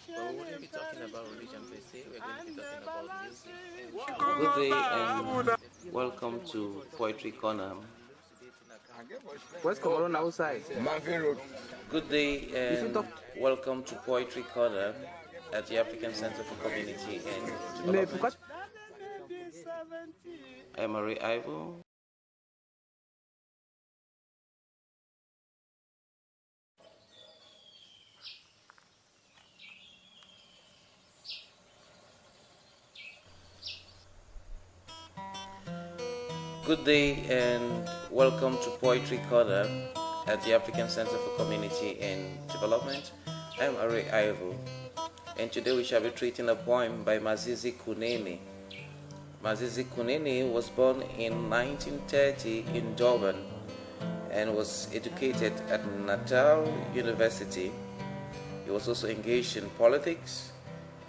But we wouldn't be talking about religion per se, we're going to be talking about music. And good day and welcome to Poetry Corner. Where's Cameroon outside? Good day and welcome to Poetry Corner at the African Center for Community and Development. I'm Arrey Ivo. Good day and welcome to Poetry Corner at the African Center for Community and Development. I'm Arrey Ivo, and today we shall be treating a poem by Mazisi Kunene. Mazisi Kunene was born in 1930 in Durban and was educated at Natal University. He was also engaged in politics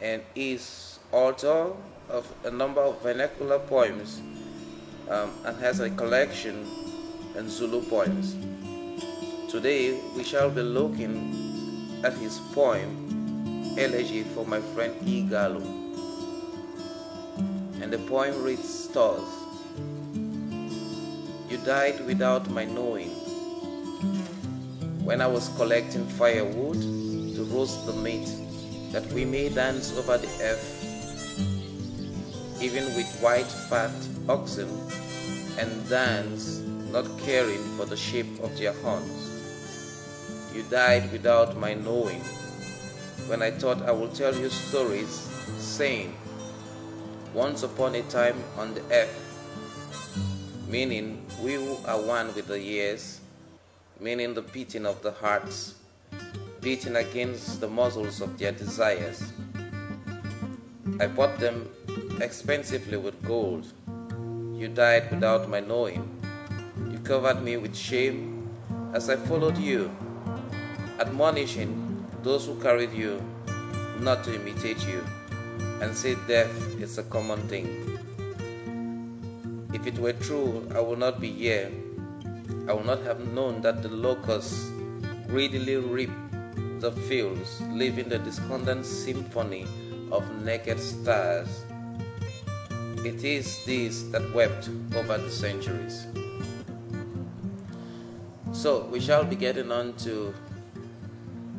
and is author of a number of vernacular poems and has a collection in Zulu poems. Today we shall be looking at his poem Elegy for my friend Galo. And the poem reads thus: You died without my knowing, when I was collecting firewood to roast the meat, that we may dance over the earth, even with white fat oxen, and dance, not caring for the shape of their horns. You died without my knowing, when I thought I would tell you stories, saying, once upon a time on the earth, meaning we who are one with the years, meaning the beating of the hearts, beating against the muscles of their desires. I bought them expensively with gold. You died without my knowing. You covered me with shame as I followed you, admonishing those who carried you not to imitate you, and say death is a common thing. If it were true, I would not be here. I would not have known that the locusts greedily reap the fields, leaving the discordant symphony of naked stars. It is this that wept over the centuries. So we shall be getting on to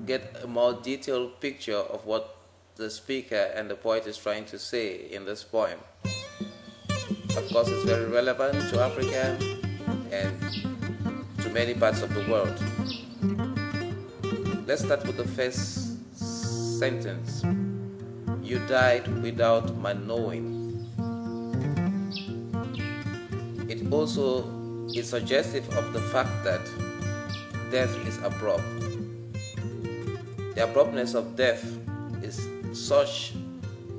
get a more detailed picture of what the speaker and the poet is trying to say in this poem. Of course, it's very relevant to Africa and to many parts of the world. Let's start with the first sentence. You died without my knowing. It also is suggestive of the fact that death is abrupt. The abruptness of death is such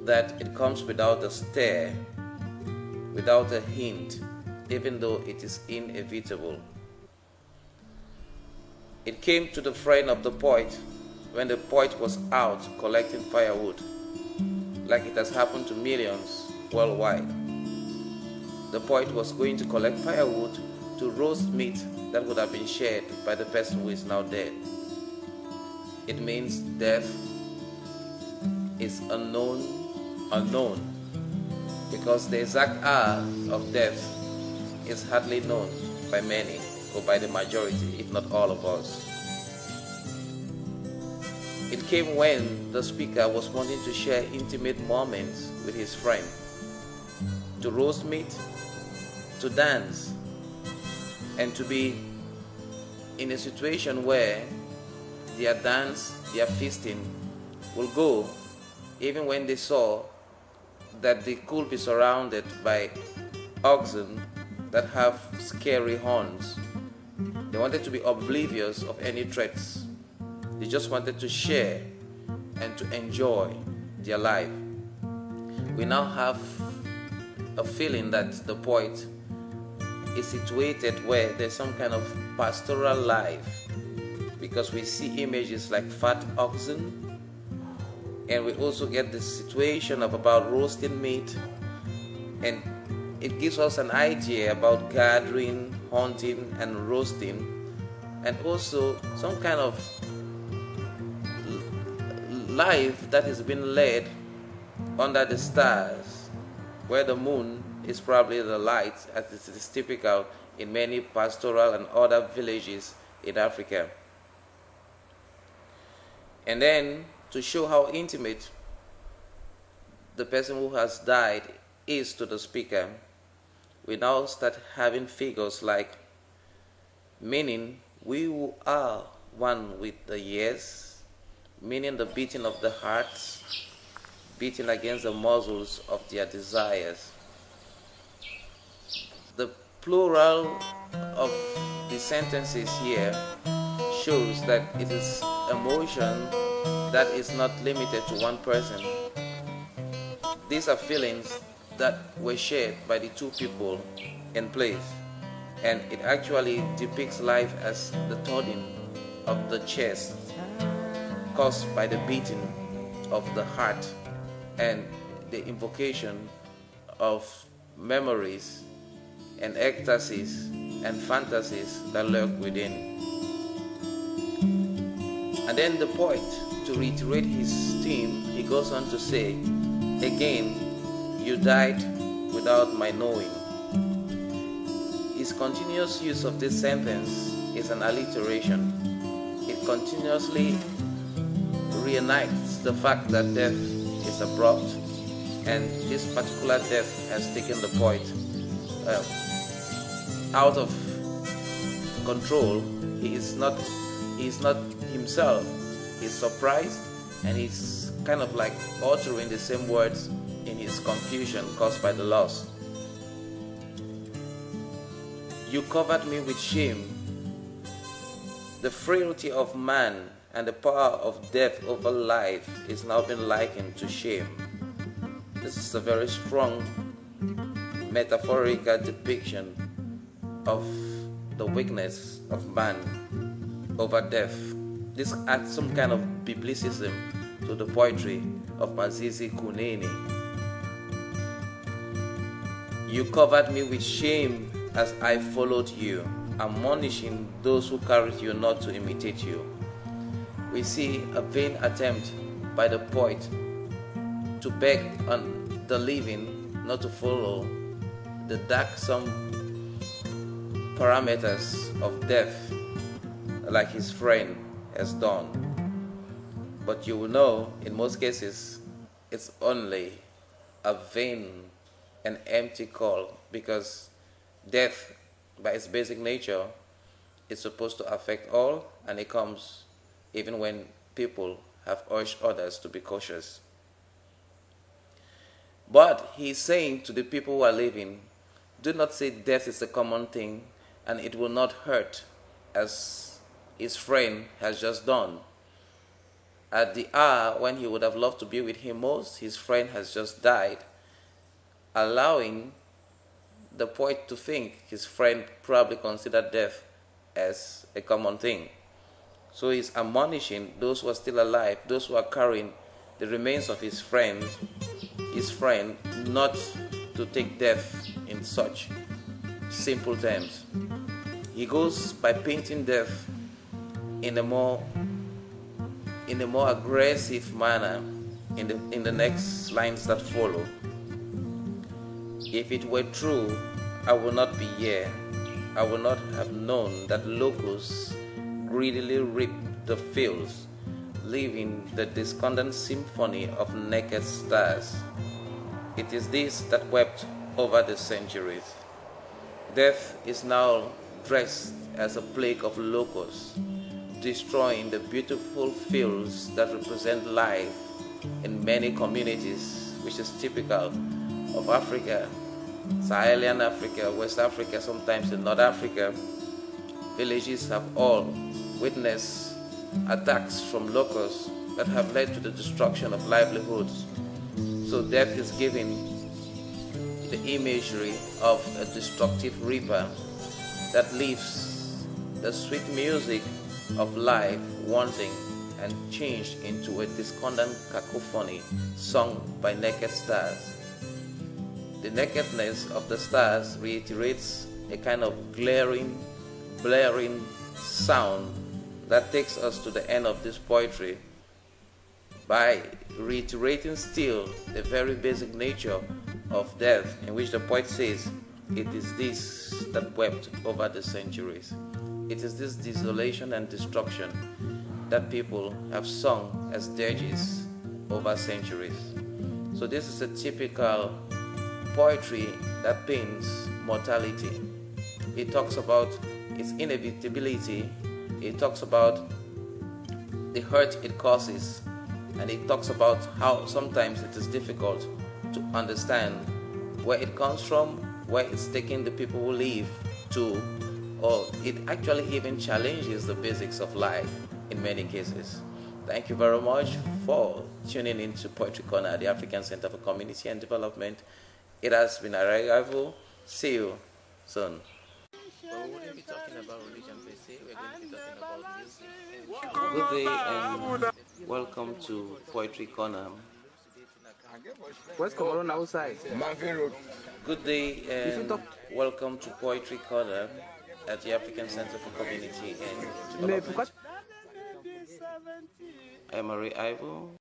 that it comes without a stare, without a hint, even though it is inevitable. It came to the friend of the poet when the poet was out collecting firewood, like it has happened to millions worldwide. The poet was going to collect firewood to roast meat that would have been shared by the person who is now dead. It means death is unknown, because the exact hour of death is hardly known by many, or by the majority, if not all of us. It came when the speaker was wanting to share intimate moments with his friend, to roast meat, to dance, and to be in a situation where their dance, their feasting will go even when they saw that they could be surrounded by oxen that have scary horns. They wanted to be oblivious of any threats. They just wanted to share and to enjoy their life. We now have a feeling that the poet is situated where there's some kind of pastoral life, because we see images like fat oxen, and we also get the situation of about roasting meat, and it gives us an idea about gathering, hunting, and roasting, and also some kind of life that is being led under the stars, where the moon is probably the light, as it is typical in many pastoral and other villages in Africa. And then, to show how intimate the person who has died is to the speaker, we now start having figures like, meaning we who are one with the years, meaning the beating of the hearts, beating against the muscles of their desires. The plural of the sentences here shows that it is emotion that is not limited to one person. These are feelings that were shared by the two people in place, and it actually depicts life as the thudding of the chest caused by the beating of the heart and the invocation of memories and ecstasies and fantasies that lurk within. And then the poet, to reiterate his theme, he goes on to say, again, you died without my knowing. His continuous use of this sentence is an alliteration. It continuously reenacts the fact that death is abrupt, and this particular death has taken the poet out of control. He is not himself. He's surprised, and he's kind of like uttering the same words in his confusion caused by the loss. You covered me with shame. The frailty of man and the power of death over life is now been likened to shame. This is a very strong metaphorical depiction of the weakness of man over death. This adds some kind of biblicism to the poetry of Mazisi Kunene. You covered me with shame as I followed you, admonishing those who carried you not to imitate you. We see a vain attempt by the poet to beg on the living not to follow the darksome parameters of death like his friend has done. But you will know, in most cases, it's only a vain and empty call, because death, by its basic nature, is supposed to affect all, and it comes even when people have urged others to be cautious. But he's saying to the people who are living, do not say death is a common thing and it will not hurt, as his friend has just done. At the hour when he would have loved to be with him most, his friend has just died, allowing the poet to think his friend probably considered death as a common thing. So he's admonishing those who are still alive, those who are carrying the remains of his friend, not to take death in such simple terms. He goes by painting death in a more aggressive manner in the next lines that follow. If it were true, I would not be here. I would not have known that locusts greedily reap the fields, leaving the discordant symphony of naked stars. It is this that wept over the centuries. Death is now dressed as a plague of locusts, destroying the beautiful fields that represent life in many communities, which is typical of Africa, Sahelian Africa, West Africa, sometimes in North Africa. Villages have all witnessed attacks from locusts that have led to the destruction of livelihoods. So death is giving the imagery of a destructive reaper that leaves the sweet music of life wanting and changed into a discordant cacophony sung by naked stars. The nakedness of the stars reiterates a kind of blaring sound that takes us to the end of this poetry, by reiterating still the very basic nature of death, in which the poet says, "It is this that wept over the centuries." It is this desolation and destruction that people have sung as dirges over centuries. So this is a typical poetry that paints mortality. It talks about its inevitability. It talks about the hurt it causes, and it talks about how sometimes it is difficult to understand where it comes from, where it's taking the people who live to, or it actually even challenges the basics of life in many cases. Thank you very much for tuning into Poetry Corner at the African Center for Community and Development. It has been Arrey Ivo. See you soon. But we wouldn't be talking about religion per se, we're going to be talking about music. Good day and welcome to Poetry Corner. Where's Cameroon outside? Good day and welcome to Poetry Corner at the African Center for Community and Development. I'm Arrey Ivo.